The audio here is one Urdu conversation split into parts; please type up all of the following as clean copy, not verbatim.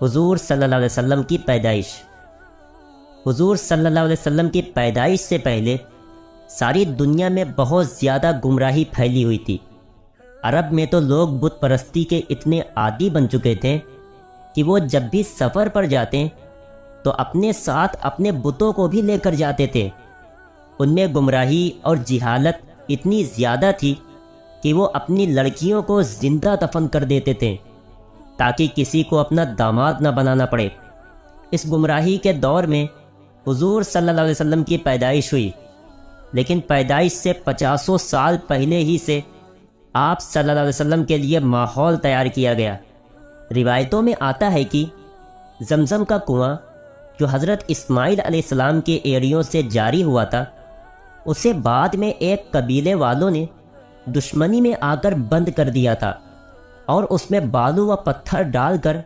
حضور صلی اللہ علیہ وسلم کی پیدائش۔ حضور صلی اللہ علیہ وسلم کی پیدائش سے پہلے ساری دنیا میں بہت زیادہ گمراہی پھیلی ہوئی تھی۔ عرب میں تو لوگ بت پرستی کے اتنے عادی بن چکے تھے کہ وہ جب بھی سفر پر جاتے تو اپنے ساتھ اپنے بتوں کو بھی لے کر جاتے تھے۔ ان میں گمراہی اور جہالت اتنی زیادہ تھی کہ وہ اپنی لڑکیوں کو زندہ دفن کر دیتے تھے تاکہ کسی کو اپنا داماد نہ بنانا پڑے۔ اس گمراہی کے دور میں حضور صلی اللہ علیہ وسلم کی پیدائش ہوئی، لیکن پیدائش سے 50 سال پہلے ہی سے آپ صلی اللہ علیہ وسلم کے لیے ماحول تیار کیا گیا۔ روایتوں میں آتا ہے کہ زمزم کا کنواں جو حضرت اسماعیل علیہ السلام کے ایڑیوں سے جاری ہوا تھا، اسے بعد میں ایک قبیلے والوں نے دشمنی میں آ کر بند کر دیا تھا اور اس میں بالو و پتھر ڈال کر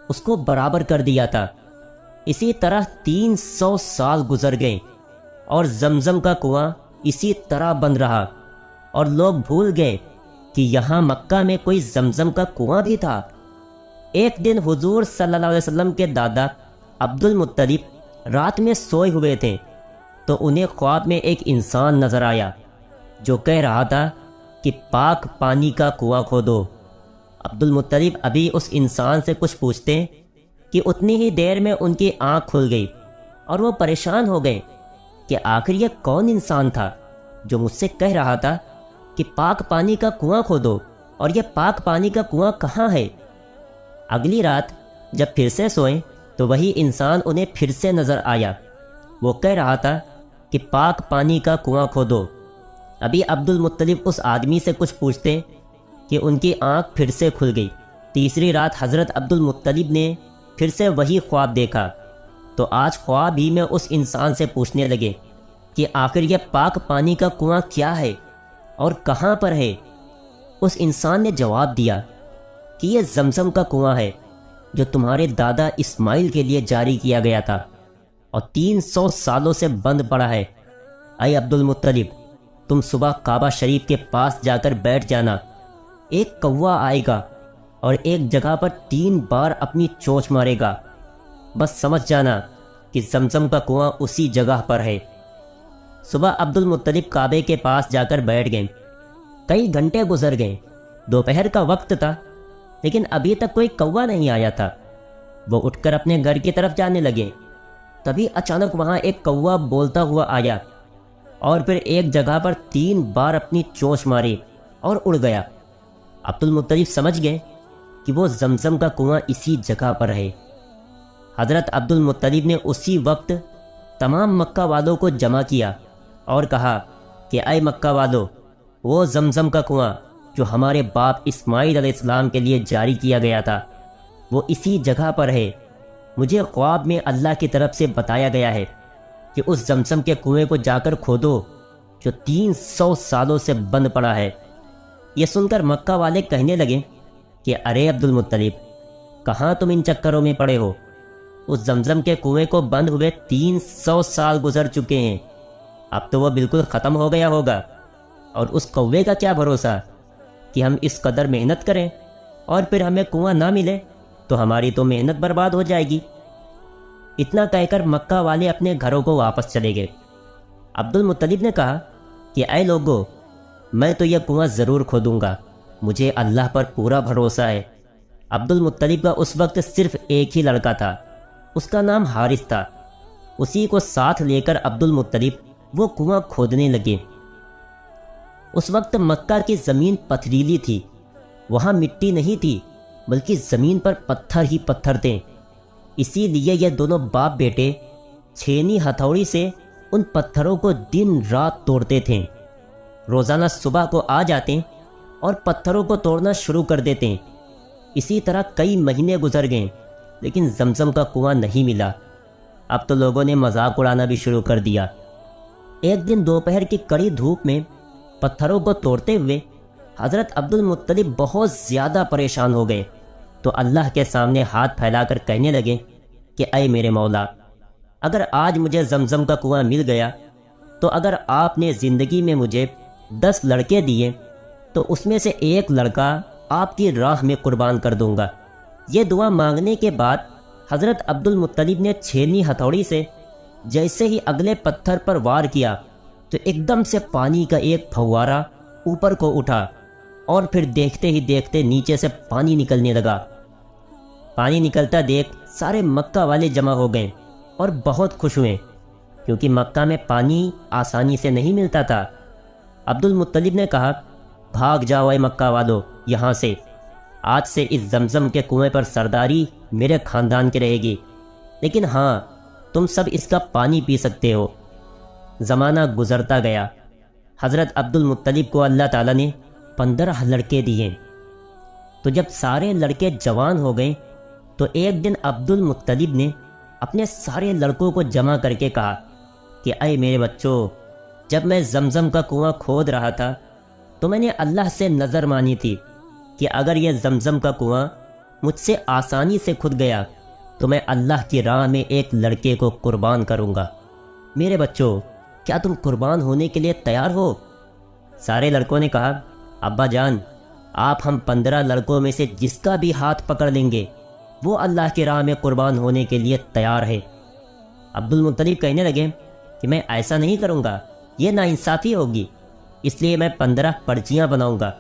اس کو برابر کر دیا تھا۔ اسی طرح 300 سال گزر گئے اور زمزم کا کنواں اسی طرح بند رہا، اور لوگ بھول گئے کہ یہاں مکہ میں کوئی زمزم کا کنواں بھی تھا۔ ایک دن حضور صلی اللہ علیہ وسلم کے دادا عبد المطلب رات میں سوئے ہوئے تھے تو انہیں خواب میں ایک انسان نظر آیا جو کہہ رہا تھا کہ پاک پانی کا کنواں کھودو۔ عبد المطلب ابھی اس انسان سے کچھ پوچھتے کہ اتنی ہی دیر میں ان کی آنکھ کھل گئی اور وہ پریشان ہو گئے کہ آخر یہ کون انسان تھا جو مجھ سے کہہ رہا تھا کہ پاک پانی کا کنواں کھودو، اور یہ پاک پانی کا کنواں کہاں ہے؟ اگلی رات جب پھر سے سوئیں تو وہی انسان انہیں پھر سے نظر آیا۔ وہ کہہ رہا تھا کہ پاک پانی کا کنواں کھودو۔ ابھی عبد المطلب اس آدمی سے کچھ پوچھتے کہ ان کی آنکھ پھر سے کھل گئی۔ تیسری رات حضرت عبد المطلب نے پھر سے وہی خواب دیکھا تو آج خواب ہی میں اس انسان سے پوچھنے لگے کہ آخر یہ پاک پانی کا کنواں کیا ہے اور کہاں پر ہے؟ اس انسان نے جواب دیا کہ یہ زمزم کا کنواں ہے جو تمہارے دادا اسماعیل کے لیے جاری کیا گیا تھا اور 300 سالوں سے بند پڑا ہے۔ اے عبد المطلب، تم صبح کعبہ شریف کے پاس جا کر بیٹھ جانا، ایک کوا آئے گا اور ایک جگہ پر 3 بار اپنی چونچ مارے گا، بس سمجھ جانا کہ زمزم کا کنواں اسی جگہ پر ہے۔ صبح عبد المطلب کعبے کے پاس جا کر بیٹھ گئے۔ کئی گھنٹے گزر گئے، دوپہر کا وقت تھا لیکن ابھی تک کوئی کوا نہیں آیا تھا۔ وہ اٹھ کر اپنے گھر کی طرف جانے لگے، تبھی اچانک وہاں ایک کوا بولتا ہوا آیا اور پھر ایک جگہ پر 3 بار اپنی چونچ ماری اور اڑ گیا۔ عبد المطلب سمجھ گئے کہ وہ زمزم کا کنواں اسی جگہ پر ہے۔ حضرت عبد المطلب نے اسی وقت تمام مکہ والوں کو جمع کیا اور کہا کہ اے مکہ والو، وہ زمزم کا کنواں جو ہمارے باپ اسماعیل علیہ السلام کے لیے جاری کیا گیا تھا وہ اسی جگہ پر ہے۔ مجھے خواب میں اللہ کی طرف سے بتایا گیا ہے کہ اس زمزم کے کنویں کو جا کر کھودو جو 300 سالوں سے بند پڑا ہے۔ یہ سن کر مکہ والے کہنے لگے کہ ارے عبد المطلب، کہاں تم ان چکروں میں پڑے ہو؟ اس زمزم کے کنویں کو بند ہوئے 300 سال گزر چکے ہیں، اب تو وہ بالکل ختم ہو گیا ہوگا، اور اس کوے کا کیا بھروسہ کہ ہم اس قدر محنت کریں اور پھر ہمیں کنواں نہ ملے تو ہماری تو محنت برباد ہو جائے گی۔ اتنا کہہ کر مکہ والے اپنے گھروں کو واپس چلے گئے۔ عبد المطلب نے کہا کہ اے لوگو، میں تو یہ کنواں ضرور کھودوں گا، مجھے اللہ پر پورا بھروسہ ہے۔ عبد المطلب کا اس وقت صرف ایک ہی لڑکا تھا، اس کا نام حارث تھا۔ اسی کو ساتھ لے کر عبد المطلب وہ کنواں کھودنے لگے۔ اس وقت مکہ کی زمین پتھریلی تھی، وہاں مٹی نہیں تھی بلکہ زمین پر پتھر ہی پتھر تھے۔ اسی لیے یہ دونوں باپ بیٹے چھینی ہتھوڑی سے ان پتھروں کو دن رات توڑتے تھے۔ روزانہ صبح کو آ جاتے اور پتھروں کو توڑنا شروع کر دیتے۔ اسی طرح کئی مہینے گزر گئے لیکن زمزم کا کنواں نہیں ملا۔ اب تو لوگوں نے مذاق اڑانا بھی شروع کر دیا۔ ایک دن دوپہر کی کڑی دھوپ میں پتھروں کو توڑتے ہوئے حضرت عبد المطلب بہت زیادہ پریشان ہو گئے تو اللہ کے سامنے ہاتھ پھیلا کر کہنے لگے کہ اے میرے مولا، اگر آج مجھے زمزم کا کنواں مل گیا تو اگر آپ نے زندگی میں مجھے 10 لڑکے دیے تو اس میں سے ایک لڑکا آپ کی راہ میں قربان کر دوں گا۔ یہ دعا مانگنے کے بعد حضرت عبد المطلب نے چھینی ہتھوڑی سے جیسے ہی اگلے پتھر پر وار کیا تو ایک دم سے پانی کا ایک پھوارہ اوپر کو اٹھا اور پھر دیکھتے ہی دیکھتے نیچے سے پانی نکلنے لگا۔ پانی نکلتا دیکھ سارے مکہ والے جمع ہو گئے اور بہت خوش ہوئے، کیونکہ مکہ میں پانی آسانی سے نہیں ملتا تھا۔ عبد المطلب نے کہا، بھاگ جاؤ اے مکہ والو یہاں سے، آج سے اس زمزم کے کنویں پر سرداری میرے خاندان کی رہے گی، لیکن ہاں تم سب اس کا پانی پی سکتے ہو۔ زمانہ گزرتا گیا۔ حضرت عبد المطلب کو اللہ تعالیٰ نے 15 لڑکے دیے۔ تو جب سارے لڑکے جوان ہو گئے تو ایک دن عبد المطلب نے اپنے سارے لڑکوں کو جمع کر کے کہا کہ اے میرے بچوں، جب میں زمزم کا کنواں کھود رہا تھا تو میں نے اللہ سے نظر مانی تھی کہ اگر یہ زمزم کا کنواں مجھ سے آسانی سے کھد گیا تو میں اللہ کی راہ میں ایک لڑکے کو قربان کروں گا۔ میرے بچوں، کیا تم قربان ہونے کے لیے تیار ہو؟ سارے لڑکوں نے کہا، ابا جان، آپ ہم 15 لڑکوں میں سے جس کا بھی ہاتھ پکڑ لیں گے وہ اللہ کی راہ میں قربان ہونے کے لیے تیار ہے۔ عبد المطلب کہنے لگے کہ میں ایسا نہیں کروں گا، یہ ناانصافی ہوگی، اس لیے میں 15 پرچیاں بناؤں گا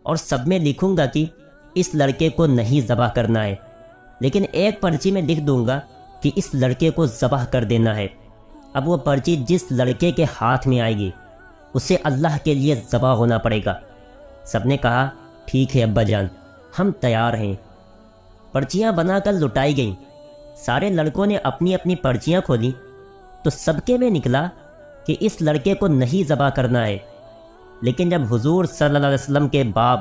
اور سب میں لکھوں گا کہ اس لڑکے کو نہیں ذبح کرنا ہے، لیکن ایک پرچی میں لکھ دوں گا کہ اس لڑکے کو ذبح کر دینا ہے۔ اب وہ پرچی جس لڑکے کے ہاتھ میں آئے گی اسے اللہ کے لیے ذبح ہونا پڑے گا۔ سب نے کہا، ٹھیک ہے ابا جان، ہم تیار ہیں۔ پرچیاں بنا کر لٹائی گئیں۔ سارے لڑکوں نے اپنی اپنی پرچیاں کھولی تو سب کے میں نکلا کہ اس لڑکے کو نہیں ذبح کرنا ہے، لیکن جب حضور صلی اللہ علیہ وسلم کے باپ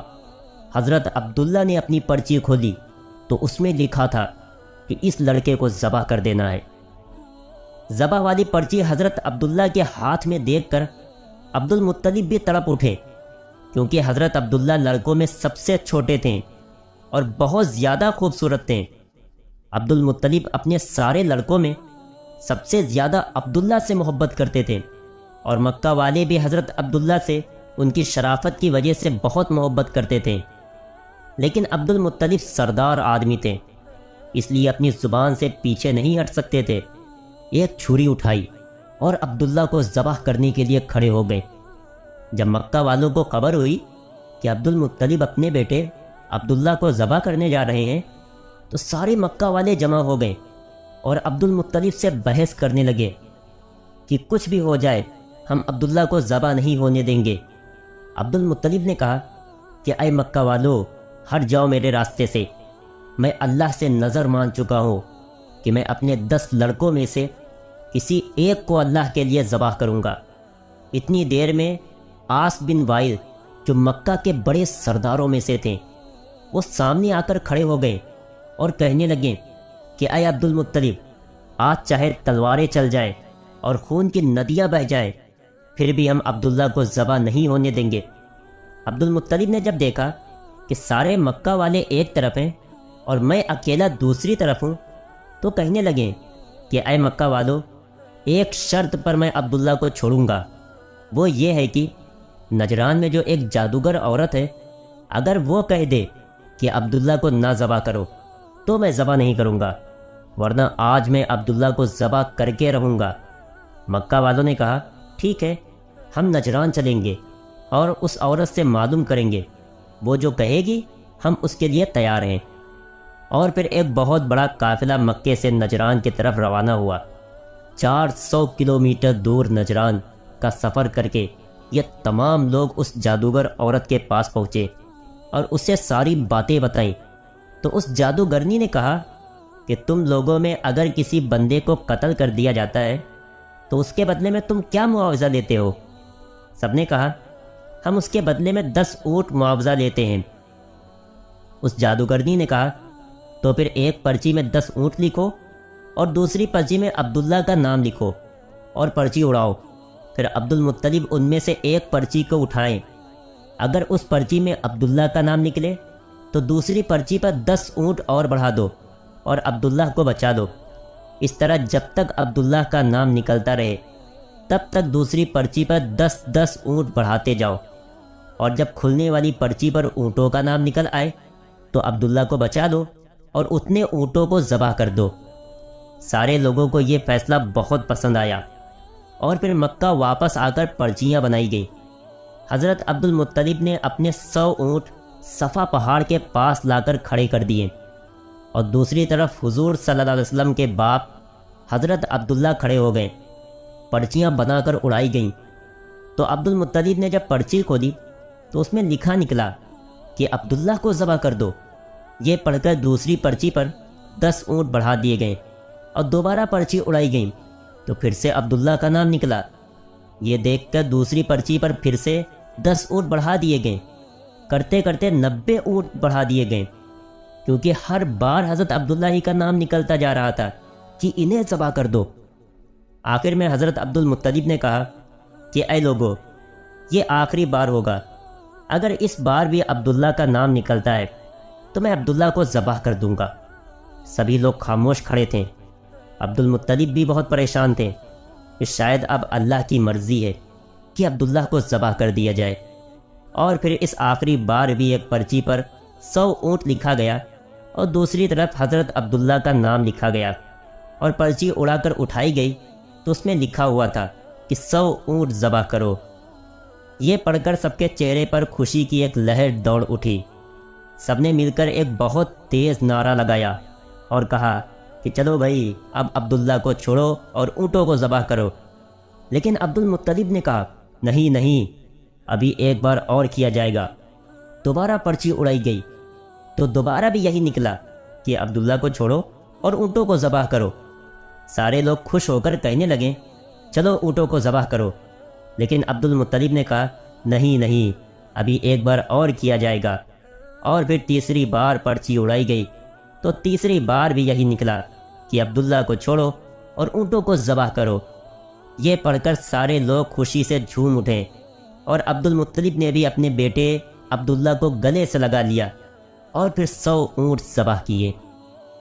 حضرت عبداللہ نے اپنی پرچی کھولی تو اس میں لکھا تھا کہ اس لڑکے کو ذبح کر دینا ہے۔ ذبح والی پرچی حضرت عبداللہ کے ہاتھ میں دیکھ کر عبد المطلب بھی تڑپ اٹھے، کیونکہ حضرت عبداللہ لڑکوں میں سب سے چھوٹے تھے اور بہت زیادہ خوبصورت تھے۔ عبد المطلب اپنے سارے لڑکوں میں سب سے زیادہ عبداللہ سے محبت کرتے تھے، اور مکہ والے بھی حضرت عبداللہ سے ان کی شرافت کی وجہ سے بہت محبت کرتے تھے۔ لیکن عبد المطلب سردار آدمی تھے، اس لیے اپنی زبان سے پیچھے نہیں ہٹ سکتے تھے۔ ایک چھری اٹھائی اور عبداللہ کو ذبح کرنے کے لیے کھڑے ہو گئے۔ جب مکہ والوں کو خبر ہوئی کہ عبد المطلب اپنے بیٹے عبداللہ کو ذبح کرنے جا رہے ہیں تو سارے مکہ والے جمع ہو گئے اور عبد المطلب سے بحث کرنے لگے کہ کچھ بھی ہو جائے ہم عبداللہ کو ذبح نہیں ہونے دیں گے۔ عبد المطلب نے کہا کہ اے مکہ والو، ہٹ جاؤ میرے راستے سے، میں اللہ سے نظر مان چکا ہوں کہ میں اپنے 10 لڑکوں میں سے کسی ایک کو اللہ کے لیے ذبح کروں گا۔ اتنی دیر میں آس بن وائل، جو مکہ کے بڑے سرداروں میں سے تھے، وہ سامنے آ کر کھڑے ہو گئے اور کہنے لگے کہ اے عبد المطلب، آج چاہے تلواریں چل جائیں اور خون کی ندیاں بہہ جائیں، پھر بھی ہم عبداللہ کو ذبح نہیں ہونے دیں گے۔ عبد المطلب نے جب دیکھا کہ سارے مکہ والے ایک طرف ہیں اور میں اکیلا دوسری طرف ہوں تو کہنے لگے کہ اے مکہ والو، ایک شرط پر میں عبداللہ کو چھوڑوں گا، وہ یہ ہے کہ نجران میں جو ایک جادوگر عورت ہے، اگر وہ کہہ دے کہ عبداللہ کو نہ ذبح کرو تو میں ذبح نہیں کروں گا، ورنہ آج میں عبداللہ کو ذبح کر کے رہوں گا۔ مکہ والوں نے کہا، ٹھیک ہے، ہم نجران چلیں گے اور اس عورت سے معلوم کریں گے، وہ جو کہے گی ہم اس کے لیے تیار ہیں۔ اور پھر ایک بہت بڑا قافلہ مکے سے نجران کی طرف روانہ ہوا۔ 400 کلومیٹر دور نجران کا سفر کر کے یہ تمام لوگ اس جادوگر عورت کے پاس پہنچے اور اسے ساری باتیں بتائیں۔ تو اس جادوگرنی نے کہا کہ تم لوگوں میں اگر کسی بندے کو قتل کر دیا جاتا ہے تو اس کے بدلے میں تم کیا معاوضہ لیتے ہو؟ سب نے کہا، ہم اس کے بدلے میں 10 اونٹ معاوضہ لیتے ہیں۔ اس جادوگرنی نے کہا، تو پھر ایک پرچی میں 10 اونٹ لکھو اور دوسری پرچی میں عبداللہ کا نام لکھو اور پرچی اڑاؤ۔ پھر عبد المطلب ان میں سے ایک پرچی کو اٹھائیں، اگر اس پرچی میں عبداللہ کا نام نکلے تو دوسری پرچی پر 10 اونٹ اور بڑھا دو اور عبداللہ کو بچا دو۔ اس طرح جب تک عبداللہ کا نام نکلتا رہے تب تک دوسری پرچی پر 10 اونٹ بڑھاتے جاؤ، اور جب کھلنے والی پرچی پر اونٹوں کا نام نکل آئے تو عبداللہ کو بچا دو اور اتنے اونٹوں کو ذبح کر دو۔ سارے لوگوں کو یہ فیصلہ بہت پسند آیا اور پھر مکہ واپس آ کر پرچیاں بنائی گئیں۔ حضرت عبد المطلب نے اپنے 100 اونٹ صفا پہاڑ کے پاس لا کر کھڑے کر دیے اور دوسری طرف حضور صلی اللہ علیہ وسلم کے باپ حضرت عبداللہ کھڑے ہو گئے۔ پرچیاں بنا کر اڑائی گئیں تو عبد المطلب نے جب پرچی کھولی تو اس میں لکھا نکلا کہ عبداللہ کو ذبح کر دو۔ یہ پڑھ کر دوسری پرچی پر 10 اونٹ بڑھا دیے گئے اور دوبارہ پرچی اڑائی گئیں تو پھر سے عبداللہ کا نام نکلا۔ یہ دیکھ کر دوسری پرچی پر پھر سے 10 اونٹ بڑھا دیے گئے، کرتے کرتے 90 اونٹ بڑھا دیے گئے، کیونکہ ہر بار حضرت عبداللہ ہی کا نام نکلتا جا رہا تھا کہ انہیں ذبح کر دو۔ آخر میں حضرت عبد المطلب نے کہا کہ اے لوگو، یہ آخری بار ہوگا، اگر اس بار بھی عبداللہ کا نام نکلتا ہے تو میں عبداللہ کو ذبح کر دوں گا۔ سبھی لوگ خاموش کھڑے تھے۔ عبد المطلب بھی بہت پریشان تھے کہ شاید اب اللہ کی مرضی ہے کہ عبداللہ کو ذبح کر دیا جائے۔ اور پھر اس آخری بار بھی ایک پرچی پر 100 اونٹ لکھا گیا اور دوسری طرف حضرت عبداللہ کا نام لکھا گیا اور پرچی اڑا کر اٹھائی گئی تو اس میں لکھا ہوا تھا کہ 100 اونٹ ذبح کرو۔ یہ پڑھ کر سب کے چہرے پر خوشی کی ایک لہر دوڑ اٹھی۔ سب نے مل کر ایک بہت تیز نعرہ لگایا اور کہا کہ چلو بھائی، اب عبداللہ کو چھوڑو اور اونٹوں کو ذبح کرو۔ لیکن عبد المطلب نے کہا نہیں نہیں، ابھی ایک بار اور کیا جائے گا۔ دوبارہ پرچی اڑائی گئی تو دوبارہ بھی یہی نکلا کہ عبداللہ کو چھوڑو اور اونٹوں کو ذبح کرو۔ سارے لوگ خوش ہو کر کہنے لگے چلو اونٹوں کو ذبح کرو، لیکن عبد المطلب نے کہا نہیں نہیں، ابھی ایک بار اور کیا جائے گا۔ اور پھر تیسری بار پرچی اڑائی گئی تو تیسری بار بھی یہی نکلا کہ عبداللہ کو چھوڑو اور اونٹوں کو ذبح کرو۔ یہ پڑھ کر سارے لوگ خوشی سے جھوم اٹھے اور عبد المطلب نے بھی اپنے بیٹے عبداللہ کو گلے سے لگا لیا اور پھر 100 اونٹ ذبح کیے۔